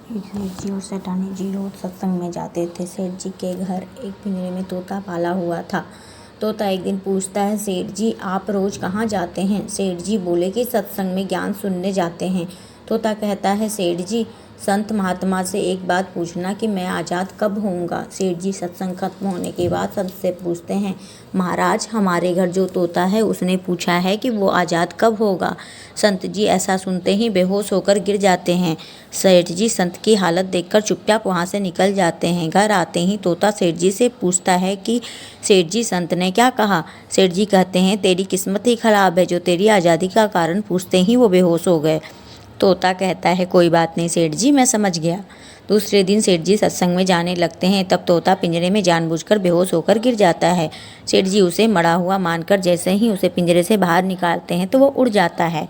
एक सेठ जी और सेठानी जी रोज सत्संग में जाते थे। सेठ जी के घर एक पिंजरे में तोता पाला हुआ था। तोता एक दिन पूछता है, सेठ जी आप रोज कहाँ जाते हैं? सेठ जी बोले कि सत्संग में ज्ञान सुनने जाते हैं। तोता कहता है, सेठ जी संत महात्मा से एक बात पूछना कि मैं आज़ाद कब होऊंगा? सेठ जी सत्संग खत्म होने के बाद संत से पूछते हैं, महाराज हमारे घर जो तोता है उसने पूछा है कि वो आज़ाद कब होगा। संत जी ऐसा सुनते ही बेहोश होकर गिर जाते हैं। सेठ जी संत की हालत देखकर चुपचाप वहाँ से निकल जाते हैं। घर आते ही तोता सेठ जी से पूछता है कि सेठ जी संत ने क्या कहा? सेठ जी कहते हैं, तेरी किस्मत ही खराब है, जो तेरी आज़ादी का कारण पूछते ही वो बेहोश हो गए। तोता कहता है, कोई बात नहीं सेठ जी, मैं समझ गया। दूसरे दिन सेठ जी सत्संग में जाने लगते हैं। तब तोता पिंजरे में जानबूझकर बेहोश होकर गिर जाता है। सेठ जी उसे मरा हुआ मानकर जैसे ही उसे पिंजरे से बाहर निकालते हैं तो वो उड़ जाता है।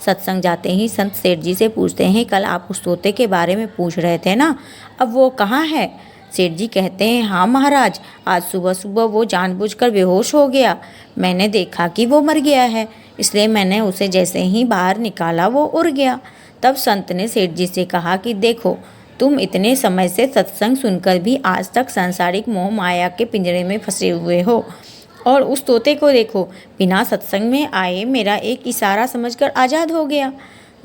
सत्संग जाते ही संत सेठ जी से पूछते हैं, कल आप उस तोते के बारे में पूछ रहे थे ना, अब वो कहाँ है? सेठ जी कहते हैं, हाँ महाराज, आज सुबह सुबह वो जानबूझकर बेहोश हो गया। मैंने देखा कि वो मर गया है, इसलिए मैंने उसे जैसे ही बाहर निकाला वो उड़ गया। तब संत ने सेठ जी से कहा कि देखो, तुम इतने समय से सत्संग सुनकर भी आज तक सांसारिक मोह माया के पिंजरे में फंसे हुए हो, और उस तोते को देखो, बिना सत्संग में आए मेरा एक इशारा समझकर आज़ाद हो गया।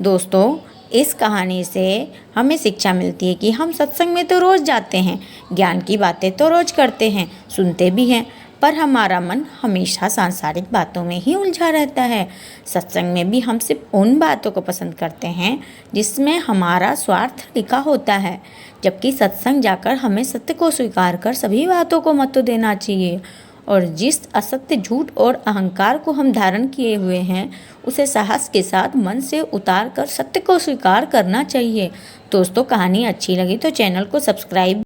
दोस्तों, इस कहानी से हमें शिक्षा मिलती है कि हम सत्संग में तो रोज़ जाते हैं, ज्ञान की बातें तो रोज़ करते हैं, सुनते भी हैं, पर हमारा मन हमेशा सांसारिक बातों में ही उलझा रहता है। सत्संग में भी हम सिर्फ उन बातों को पसंद करते हैं जिसमें हमारा स्वार्थ लिखा होता है, जबकि सत्संग जाकर हमें सत्य को स्वीकार कर सभी बातों को महत्व देना चाहिए, और जिस असत्य, झूठ और अहंकार को हम धारण किए हुए हैं उसे साहस के साथ मन से उतार कर सत्य को स्वीकार करना चाहिए। दोस्तों, कहानी अच्छी लगी तो चैनल को सब्सक्राइब